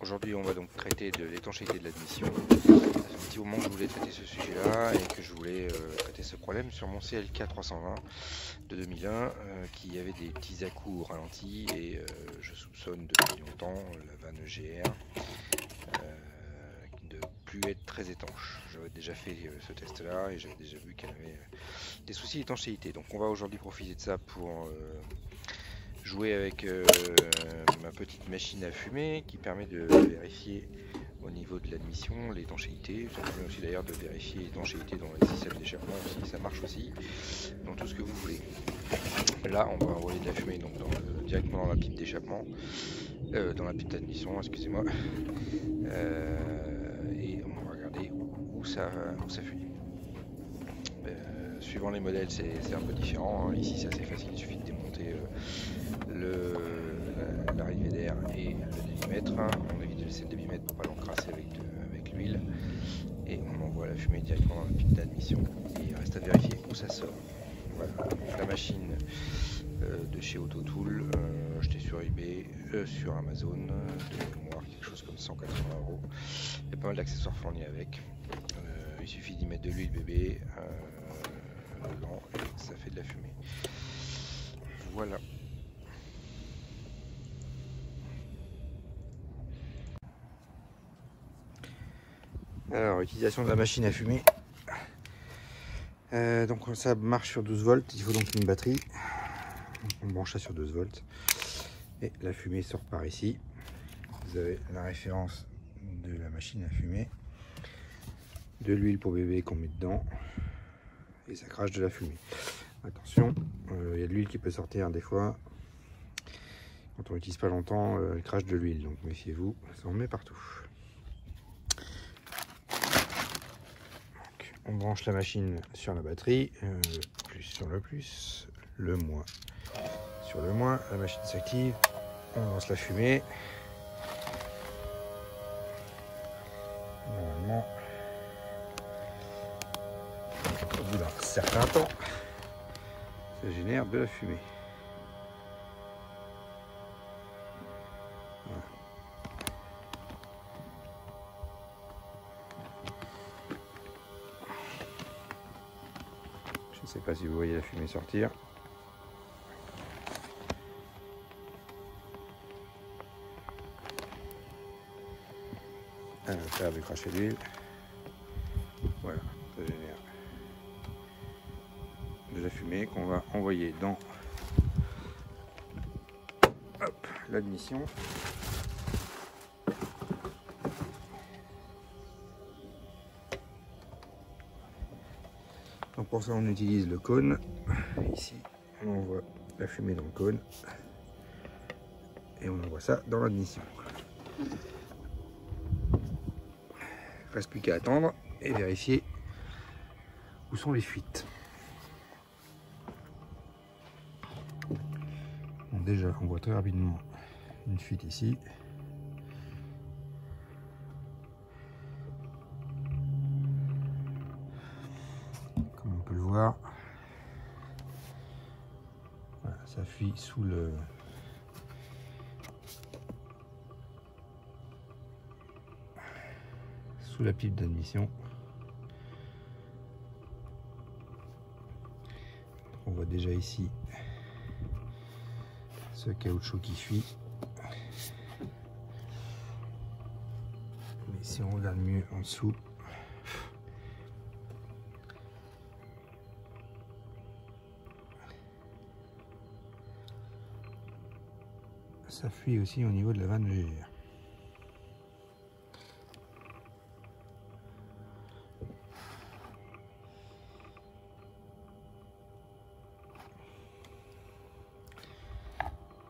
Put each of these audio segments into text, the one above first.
Aujourd'hui, on va donc traiter de l'étanchéité de l'admission. Ça fait un petit moment que je voulais traiter ce sujet-là et que je voulais traiter ce problème sur mon CLK 320 de 2001 qui avait des petits à-coups au ralenti et je soupçonne depuis longtemps la vanne GR de plus être très étanche. J'avais déjà fait ce test-là et j'avais déjà vu qu'elle avait des soucis d'étanchéité. Donc on va aujourd'hui profiter de ça pour jouer avec ma petite machine à fumer qui permet de vérifier au niveau de l'admission l'étanchéité. Ça permet aussi d'ailleurs de vérifier l'étanchéité dans les systèmes d'échappement aussi, ça marche aussi dans tout ce que vous voulez. Là on va envoyer de la fumée donc directement dans la pipe d'échappement, dans la pipe d'admission, excusez-moi, et on va regarder où ça fuit. Suivant les modèles c'est un peu différent, ici c'est assez facile, il suffit de démonter l'arrivée d'air et le débitmètre. On évite de laisser le débitmètre pour pas l'encrasser avec l'huile et on envoie la fumée directement dans la pipe d'admission et il reste à vérifier où ça sort. Voilà, donc la machine de chez Autotool, achetée sur eBay, sur Amazon, de mémoire quelque chose comme 180 €. Il y a pas mal d'accessoires fournis avec. Il suffit d'y mettre de l'huile bébé dedans et ça fait de la fumée. Voilà. Alors, utilisation de la machine à fumer. Donc ça marche sur 12 volts, il faut donc une batterie. On branche ça sur 12 volts. Et la fumée sort par ici. Vous avez la référence de la machine à fumer. De l'huile pour bébé qu'on met dedans. Et ça crache de la fumée. Attention, il y a de l'huile qui peut sortir des fois. Quand on l'utilise pas longtemps, elle crache de l'huile. Donc méfiez-vous, ça en met partout. On branche la machine sur la batterie, plus sur le plus, le moins sur le moins, la machine s'active, on lance la fumée. Normalement, au bout d'un certain temps, ça génère de la fumée. Voilà. Je ne sais pas si vous voyez la fumée sortir. Elle va faire de cracher l'huile. Voilà, ça génère de la fumée qu'on va envoyer dans l'admission. Donc pour ça on utilise le cône. Ici on envoie la fumée dans le cône et on envoie ça dans l'admission. Il ne reste plus qu'à attendre et vérifier où sont les fuites. Donc déjà on voit très rapidement une fuite ici. Comme on peut le voir, voilà, ça fuit sous la pipe d'admission. On voit déjà ici ce caoutchouc qui fuit. Mais si on regarde mieux en dessous, ça fuit aussi au niveau de la vanne GR.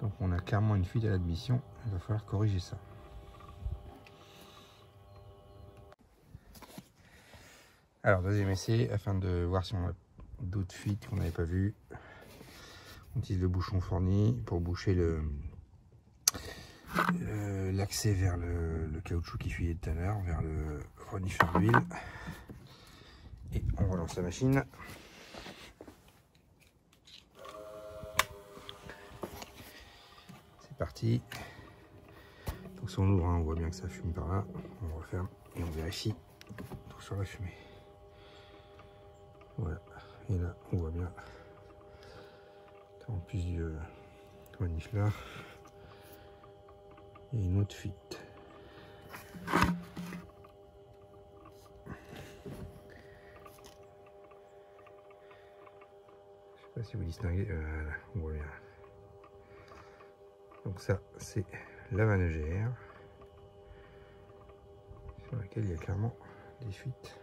Donc on a clairement une fuite à l'admission, il va falloir corriger ça. Alors deuxième essai, afin de voir si on a d'autres fuites qu'on n'avait pas vues. On utilise le bouchon fourni pour boucher l'accès vers le caoutchouc qui fuyait tout à l'heure, vers le renifleur d'huile. Et on relance la machine. C'est parti. Donc si on ouvre, hein, on voit bien que ça fume par là. On referme et on vérifie tout sur la fumée. Voilà. Et là, on voit bien qu'en plus du renifleur, il y a une autre fuite. Je sais pas si vous distinguez, voilà, on voit bien. Donc ça, c'est la manegère sur laquelle il y a clairement des fuites.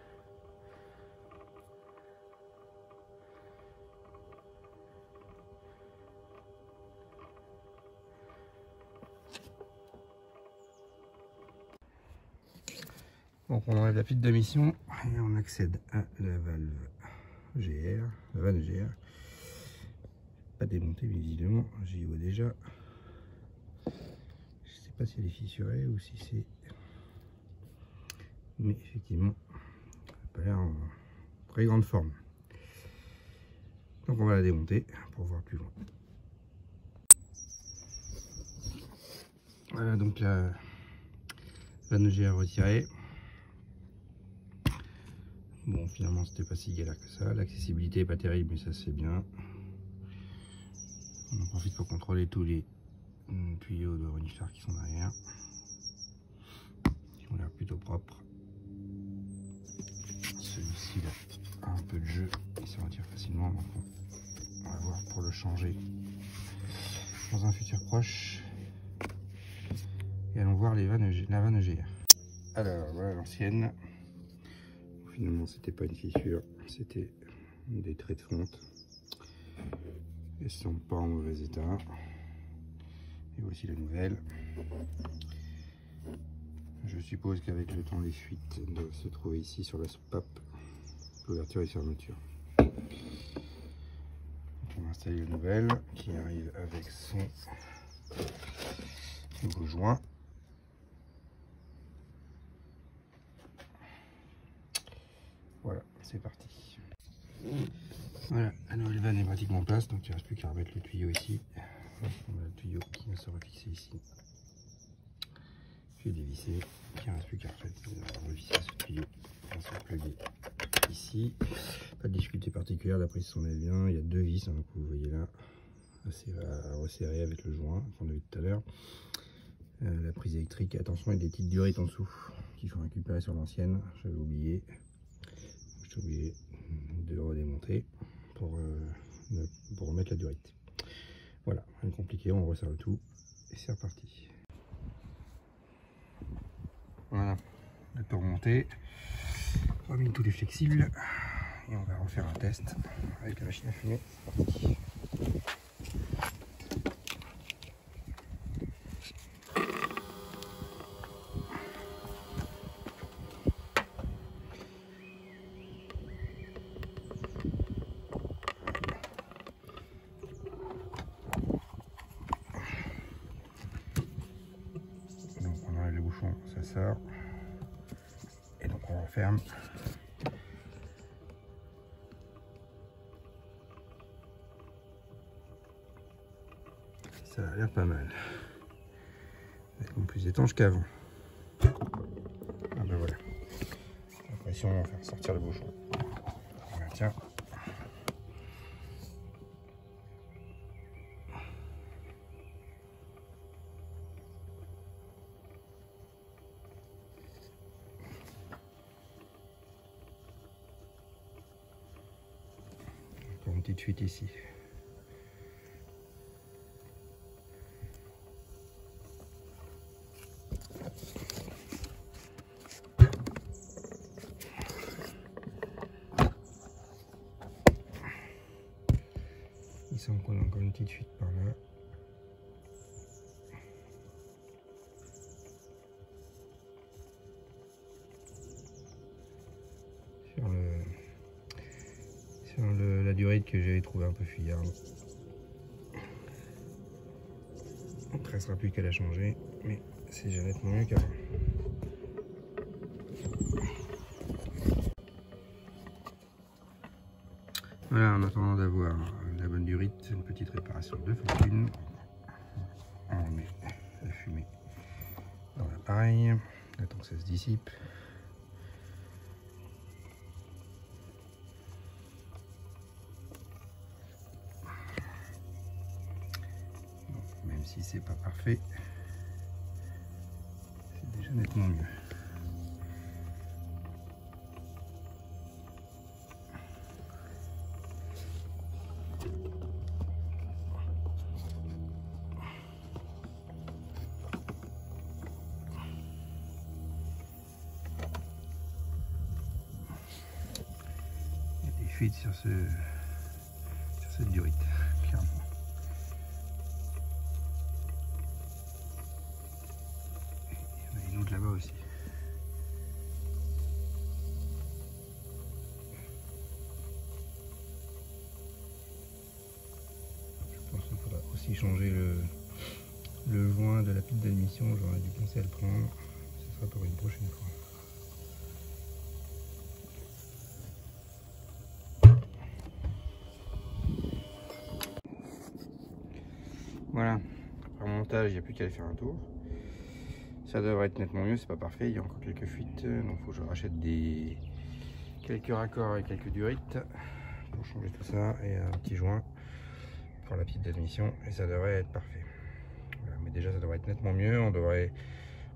Donc on enlève la fuite d'émission et on accède à la valve GR, la vanne GR. Pas démontée, mais visiblement j'y vois déjà. Je sais pas si elle est fissurée ou si c'est, mais effectivement ça n'a pas l'air en très grande forme. Donc on va la démonter pour voir plus loin. Voilà donc la vanne GR retirée. Bon, finalement c'était pas si galère que ça. L'accessibilité est pas terrible, mais ça c'est bien. On en profite pour contrôler tous les tuyaux de renifleur qui sont derrière, qui ont l'air plutôt propres. Celui-ci là a un peu de jeu, il se retire facilement, donc on va voir pour le changer dans un futur proche. Et allons voir la vanne GR. Alors voilà l'ancienne. Finalement c'était pas une fissure, c'était des traits de fonte. Elles sont pas en mauvais état. Et voici la nouvelle. Je suppose qu'avec le temps les fuites doivent se trouver ici sur la soupape, ouverture et fermeture. Donc on va installer la nouvelle qui arrive avec son nouveau joint. Voilà, c'est parti. Voilà, la nouvelle vanne est pratiquement en place, donc il ne reste plus qu'à remettre le tuyau ici. On a le tuyau qui va se refixer ici. J'ai dévissé, il ne reste plus qu'à revisser ce tuyau. On va se plugger ici. Pas de difficulté particulière, la prise s'en est bien. Il y a deux vis, hein, que vous voyez là, assez à resserrer avec le joint qu'on a vu tout à l'heure. La prise électrique, attention, il y a des petites durites en dessous qu'il faut récupérer sur l'ancienne. J'avais oublié. J'ai oublié de le redémonter pour remettre la durite. Voilà, rien de compliqué, on resserre le tout et c'est reparti. Voilà, le tout remonté, remis tous les flexibles et on va refaire un test avec la machine à fumer. C'est parti. Le bouchon, ça sort et donc on referme. Ça a l'air pas mal, plus étanche qu'avant. Ah ben voilà, la pression, on va faire sortir le bouchon. On maintient. Une petite fuite ici. Il semble qu'on a encore une petite fuite par là. Sur la durite que j'avais trouvé un peu fuyarde. Il ne restera plus qu'à la changer, mais c'est déjà nettement mieux qu'avant. Voilà, en attendant d'avoir la bonne durite, une petite réparation de fortune. On remet la fumée dans l'appareil, le temps que ça se dissipe. Donc, même si c'est pas parfait, c'est déjà nettement mieux. Fuite sur cette durite, clairement. Il y en a une autre là-bas aussi. Je pense qu'il faudra aussi changer le joint de la pile d'admission. J'aurais dû penser à le prendre. Ce sera pour une prochaine fois. Voilà, après montage, il n'y a plus qu'à aller faire un tour. Ça devrait être nettement mieux, c'est pas parfait, il y a encore quelques fuites, donc il faut que je rachète quelques raccords et quelques durites pour changer tout ça, et un petit joint pour la petite d'admission, et ça devrait être parfait. Voilà, mais déjà ça devrait être nettement mieux, on devrait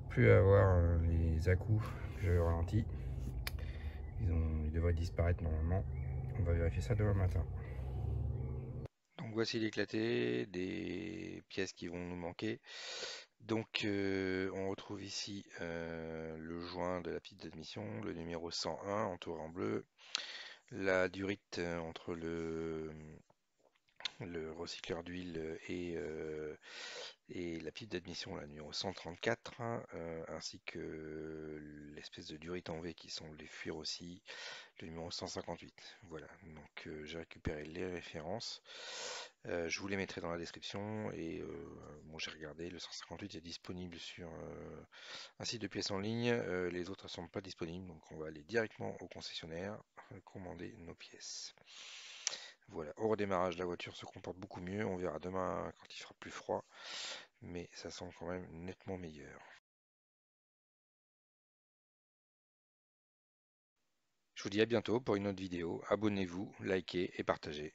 plus avoir les à-coups que j'avais ralentis. Ils devraient disparaître normalement. On va vérifier ça demain matin. Donc voici l'éclaté des pièces qui vont nous manquer. Donc on retrouve ici le joint de la petite d'admission, le numéro 101 entouré en bleu, la durite entre le recycleur d'huile et la petite d'admission, la numéro 134, ainsi que l'espèce de durite en V qui semble les fuir aussi, le numéro 158. Voilà, donc j'ai récupéré les références. Je vous les mettrai dans la description et bon, j'ai regardé, le 158 est disponible sur un site de pièces en ligne, les autres ne sont pas disponibles, donc on va aller directement au concessionnaire commander nos pièces. Voilà, au redémarrage, la voiture se comporte beaucoup mieux, on verra demain quand il fera plus froid, mais ça semble quand même nettement meilleur. Je vous dis à bientôt pour une autre vidéo, abonnez-vous, likez et partagez.